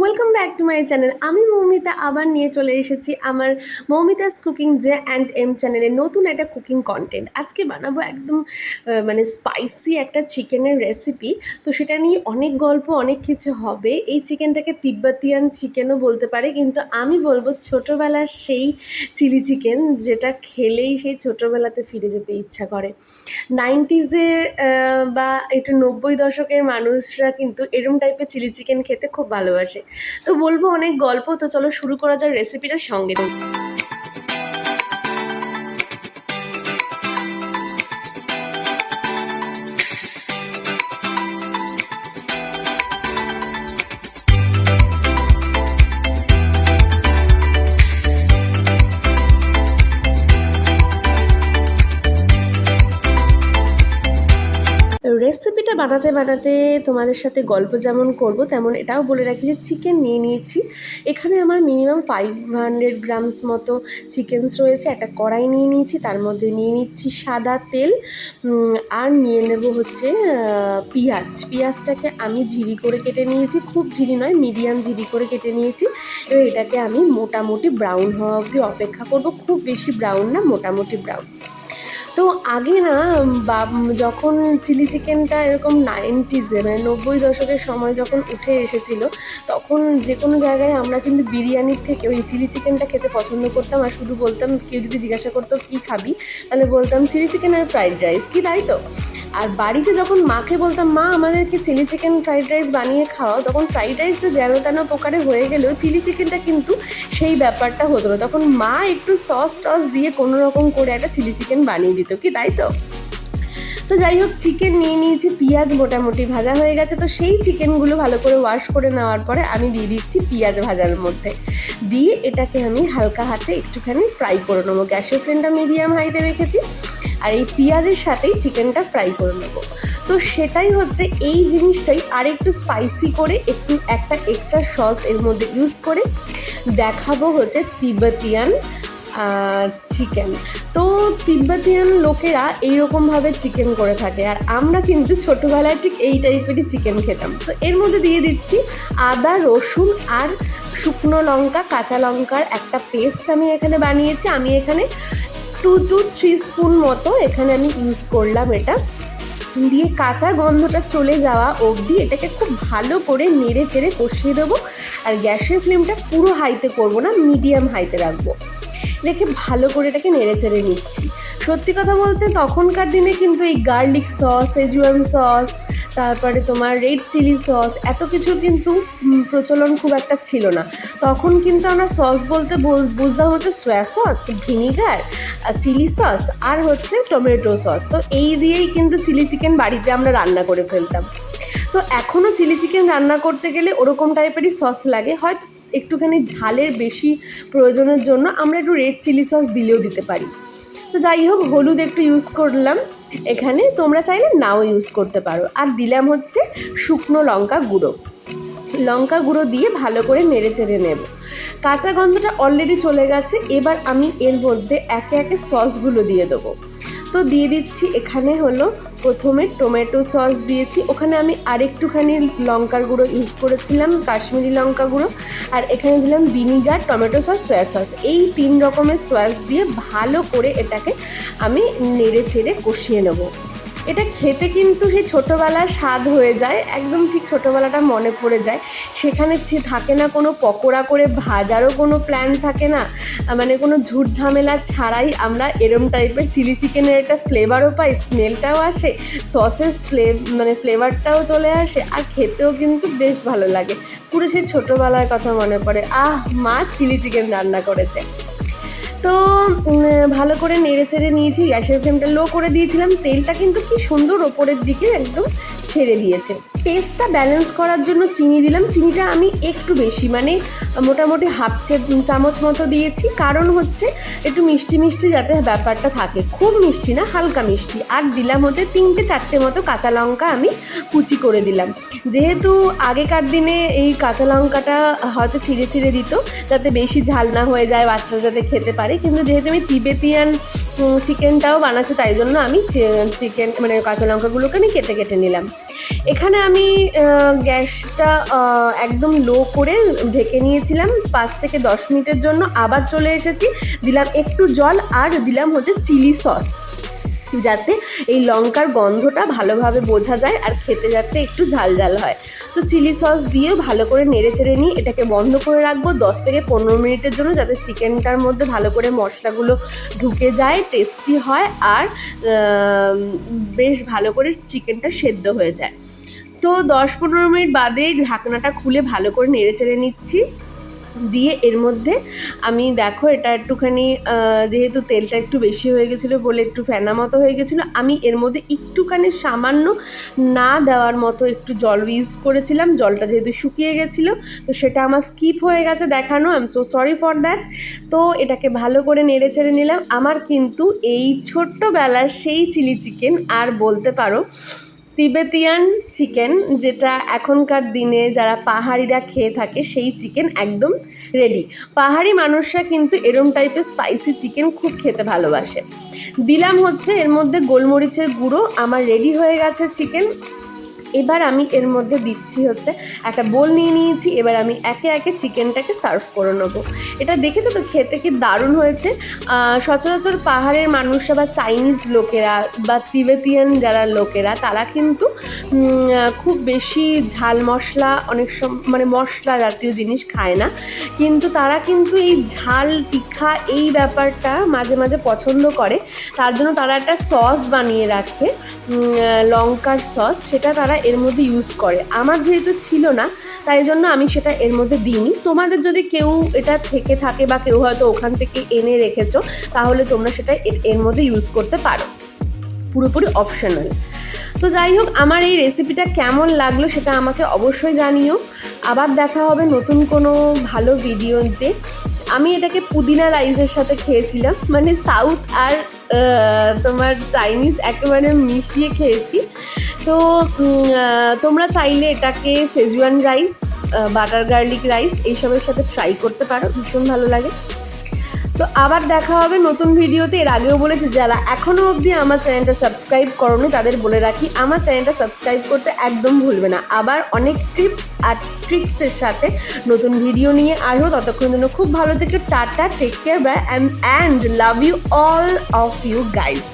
Welcome back to my channel. আমি মৌমিতা আবার নিয়ে চলে এসেছি আমার Moumita's cooking J and M চ্যানেলে নতুন একটা কুকিং কন্টেন্ট। আজকে বানাবো একদম মানে স্পাইসি একটা চিকেনের রেসিপি। তো সেটা নিয়ে অনেক গল্প, অনেক কিছু হবে। এই চিকেনটাকে তিব্বতিয়ান চিকেনও বলতে পারে, কিন্তু আমি বলবো ছোটোবেলার সেই চিলি চিকেন, যেটা খেলেই সেই ছোটোবেলাতে ফিরে যেতে ইচ্ছা করে। 90s-এ বা একটু 90 দশকের মানুষরা কিন্তু এরম টাইপের চিলি চিকেন খেতে খুব ভালোবাসে। তো বলবো অনেক গল্প, তো চলো শুরু করা যাক রেসিপিটা সঙ্গে। রেসিপিটা বানাতে বানাতে তোমাদের সাথে গল্প যেমন করব, তেমন এটাও বলে রাখি যে চিকেন নিয়ে নিয়েছি। এখানে আমার মিনিমাম 500 গ্রামস মতো চিকেনস রয়েছে। একটা কড়াই নিয়ে নিয়েছি, তার মধ্যে নিয়ে নিচ্ছি সাদা তেল, আর নিয়ে নেব হচ্ছে পেঁয়াজটাকে আমি ঝিরি করে কেটে নিয়েছি, খুব ঝিরি নয়, মিডিয়াম ঝিরি করে কেটে নিয়েছি। এবার এটাকে আমি মোটামুটি ব্রাউন হওয়া অবধি অপেক্ষা করব, খুব বেশি ব্রাউন না, মোটামুটি ব্রাউন। তো আগে না যখন চিলি চিকেনটা এরকম 90s-এ মানে 90 দশকের সময় যখন উঠে এসেছিলো, তখন যে কোনো জায়গায় আমরা কিন্তু বিরিয়ানির থেকে ওই চিলি চিকেনটা খেতে পছন্দ করতাম। আর শুধু বলতাম, কেউ যদি জিজ্ঞাসা করতো কী খাবি, তাহলে বলতাম চিলি চিকেন আর ফ্রাইড রাইস, কি তাই তো? আর বাড়িতে যখন মাকে বলতাম মা আমাদেরকে চিলি চিকেন ফ্রাইড রাইস বানিয়ে খাওয়াও, তখন ফ্রাইড রাইসটা যেন তেন প্রকারে হয়ে গেলেও চিলি চিকেনটা কিন্তু সেই ব্যাপারটা হতো না। তখন মা একটু সস টস দিয়ে কোনো রকম করে একটা চিলি চিকেন বানিয়ে দিত, কি তাই তো? তো যাই হোক, চিকেন নিয়ে নিয়েছি, পেঁয়াজ মোটামুটি ভাজা হয়ে গেছে। তো সেই চিকেনগুলো ভালো করে ওয়াশ করে নেওয়ার পরে আমি দিয়ে দিচ্ছি পেঁয়াজ ভাজার মধ্যে, দিয়ে এটাকে আমি হালকা হাতে একটুখানি ফ্রাই করে নেবো। গ্যাসের ফ্লেমটা মিডিয়াম হাইতে রেখেছি, আর এই পেঁয়াজের সাথেই চিকেনটা ফ্রাই করে নেবো। তো সেটাই হচ্ছে, এই জিনিসটাই আর একটু স্পাইসি করে একটা এক্সট্রা সস এর মধ্যে ইউজ করে দেখাবো হচ্ছে তিব্বতিয়ান চিকেন। তো তিব্বতিয়ান লোকেরা এইরকমভাবে চিকেন করে থাকে, আর আমরা কিন্তু ছোটোবেলায় ঠিক এই টাইপেরই চিকেন খেতাম। তো এর মধ্যে দিয়ে দিচ্ছি আদা, রসুন আর শুকনো লঙ্কা, কাঁচা লঙ্কার একটা পেস্ট আমি এখানে বানিয়েছি। আমি এখানে 2 to 3 স্পুন মতো এখানে আমি ইউজ করলাম। এটা দিয়ে কাঁচা গন্ধটা চলে যাওয়া অবধি এটাকে খুব ভালো করে নেড়ে চেড়ে কষিয়ে দেবো। আর গ্যাসের ফ্লেমটা পুরো হাইতে করবো না, মিডিয়াম হাইতে রাখবো, রেখে ভালো করে এটাকে নেড়ে চেড়ে নিচ্ছি। সত্যি কথা বলতে তখনকার দিনে কিন্তু এই গার্লিক সস, সেজুয়ান সস, তারপরে তোমার রেড চিলি সস, এত কিছুর কিন্তু প্রচলন খুব একটা ছিল না। তখন কিন্তু আমরা সস বলতে বুঝতাম হচ্ছে soy sauce, vinegar, chili sauce আর হচ্ছে টমেটো সস। তো এই দিয়েই কিন্তু চিলি চিকেন বাড়িতে আমরা রান্না করে ফেলতাম। তো এখনও চিলি চিকেন রান্না করতে গেলে ওরকম টাইপেরই সস লাগে, হয়তো একটুখানি ঝালের বেশি প্রয়োজনের জন্য আমরা একটু রেড চিলি সস দিলেও দিতে পারি। তো যাই হোক, হলুদ একটু ইউজ করলাম এখানে, তোমরা চাইলে নাও ইউজ করতে পারো। আর দিলাম হচ্ছে শুকনো লঙ্কা গুঁড়ো দিয়ে ভালো করে নেড়ে চেড়ে নেব। কাঁচা গন্ধটা অলরেডি চলে গেছে। এবার আমি এর মধ্যে একে একে সসগুলো দিয়ে দেবো। তো দিয়ে দিচ্ছি, এখানে হলো প্রথমে টমেটো সস দিয়েছি, ওখানে আমি আরেকটুখানি লঙ্কার গুঁড়ো ইউজ করেছিলাম, কাশ্মীরি লঙ্কা গুঁড়ো। আর এখানে দিলাম vinegar, tomato sauce, soya sauce. এই 3 রকমের সস দিয়ে ভালো করে এটাকে আমি নেড়ে চেড়ে কষিয়ে নেব। এটা খেতে কিন্তু সেই ছোটোবেলার স্বাদ হয়ে যায়, একদম ঠিক ছোটোবেলাটা মনে পড়ে যায়। সেখানে থাকে না কোনো পকোড়া করে ভাজারও কোনো প্ল্যান থাকে না, মানে কোনো ঝুট ঝামেলা ছাড়াই আমরা এরম টাইপের চিলি চিকেনের একটা ফ্লেভারও পাই, স্মেলটাও আসে, সসেস ফ্লেভারটাও চলে আসে, আর খেতেও কিন্তু বেশ ভালো লাগে। পুরো সেই ছোটোবেলার কথা মনে পড়ে, মা চিলি চিকেন রান্না করেছে। তো ভালো করে নেড়ে চেড়ে নিয়েছি, গ্যাসের ফ্লেমটা লো করে দিয়েছিলাম। তেলটা কিন্তু কি সুন্দর ওপরের দিকে একদম ছেড়ে দিয়েছে। টেস্টটা ব্যালেন্স করার জন্য চিনি দিলাম। চিনিটা আমি একটু বেশি, মানে মোটামুটি হাফ চামচ মতো দিয়েছি, কারণ হচ্ছে একটু মিষ্টি মিষ্টি যাতে ব্যাপারটা থাকে, খুব মিষ্টি না, হালকা মিষ্টি। আর দিলাম হচ্ছে 3-4টে মতো কাঁচা লঙ্কা আমি কুচি করে দিলাম। যেহেতু আগেকার দিনে এই কাঁচা লঙ্কাটা হয়তো চিড়ে চিড়ে দিত যাতে বেশি ঝাল না হয়ে যায়, বাচ্চারা যাতে খেতে পারে, কিন্তু যেহেতু আমি তিবেতিয়ান চিকেনটাও বানাচ্ছি, তাই জন্য আমি চিকেন কাঁচা লঙ্কাগুলোকে আমি কেটে কেটে নিলাম। এখানে আমি গ্যাসটা একদম লো করে ঢেকে নিয়েছিলাম 5 থেকে 10 মিনিটের জন্য। আবার চলে এসেছি, দিলাম একটু জল আর দিলাম হচ্ছে চিলি সস, যাতে এই লঙ্কার গন্ধটা ভালোভাবে বোঝা যায় আর খেতে যাতে একটু ঝাল ঝাল হয়। তো চিলি সস দিয়েও ভালো করে নেড়ে চেড়ে নিয়ে এটাকে বন্ধ করে রাখবো 10 থেকে 15 মিনিটের জন্য, যাতে চিকেনটার মধ্যে ভালো করে মশলাগুলো ঢুকে যায়, টেস্টি হয় আর বেশ ভালো করে চিকেনটা সেদ্ধ হয়ে যায়। তো 10-15 মিনিট বাদে ঢাকনাটা খুলে ভালো করে নেড়ে চেড়ে নিচ্ছি। দিয়ে এর মধ্যে আমি দেখো এটা একটুখানি যেহেতু তেলটা একটু বেশি হয়ে গেছিলো বলে একটু ফেনা মতো হয়ে গেছিলো, আমি এর মধ্যে একটুখানি সামান্য না দেওয়ার মতো একটু জল ইউজ করেছিলাম। জলটা যেহেতু শুকিয়ে গেছিলো তো সেটা আমার স্কিপ হয়ে গেছে দেখানো, I am so sorry for that. তো এটাকে ভালো করে নেড়ে ছেড়ে নিলাম। আমার কিন্তু এই ছোট্টবেলার সেই চিলি চিকেন, আর বলতে পারো তিবেতিয়ান চিকেন, যেটা এখনকার দিনে যারা পাহাড়িরা খেয়ে থাকে সেই চিকেন একদম রেডি। পাহাড়ি মানুষরা কিন্তু এরম টাইপের স্পাইসি চিকেন খুব খেতে ভালোবাসে। দিলাম হচ্ছে এর মধ্যে গোলমরিচের গুঁড়ো, আমার রেডি হয়ে গেছে চিকেন। এবার আমি এর মধ্যে দিচ্ছি হচ্ছে একটা বোল নিয়ে নিয়েছি, এবার আমি একে একে চিকেনটাকে সার্ভ করে নেবো। এটা দেখেছো তো খেতে কি দারুণ হয়েছে। সচরাচর পাহাড়ের মানুষরা বা চাইনিজ লোকেরা বা তিবেতিয়ান যারা লোকেরা তারা কিন্তু খুব বেশি ঝাল মশলা অনেক মানে মশলা জাতীয় জিনিস খায় না, কিন্তু তারা কিন্তু এই ঝাল তীখা এই ব্যাপারটা মাঝে মাঝে পছন্দ করে। তার জন্য তারা একটা সস বানিয়ে রাখে, লঙ্কার সস, সেটা তারা এর মধ্যে ইউজ করে। আমার যেহেতু ছিল না তাই জন্য আমি সেটা এর মধ্যে দিইনি। তোমাদের যদি কেউ এটা থেকে থাকে বা কেউ হয়তো ওখান থেকে এনে রেখেছো তাহলে তোমরা সেটা এর মধ্যে ইউজ করতে পারো, পুরোপুরি অপশনাল। তো যাই হোক, আমার এই রেসিপিটা কেমন লাগলো সেটা আমাকে অবশ্যই জানিও। আবার দেখা হবে নতুন কোনো ভালো ভিডিওতে। আমি এটাকে পুদিনা রাইসের সাথে খেয়েছিলাম, মানে সাউথ আর তোমার চাইনিজ একেবারে মিশিয়ে খেয়েছি। তো তোমরা চাইলে এটাকে Schezwan rice, butter garlic rice এইসবের সাথে ট্রাই করতে পারো, ভীষণ ভালো লাগে। তো আবার দেখা হবে নতুন ভিডিওতে। এর আগেও বলেছি যারা এখনও অবধি আমার চ্যানেলটা সাবস্ক্রাইব করোনি তাদের বলে রাখি, আমার চ্যানেলটা সাবস্ক্রাইব করতে একদম ভুলবে না। আবার অনেক টিপস আর ট্রিক্সের সাথে নতুন ভিডিও নিয়ে আসবো। ততক্ষণ জন্য খুব ভালো থেকে ta ta, take care, bye, and love you all of you guys.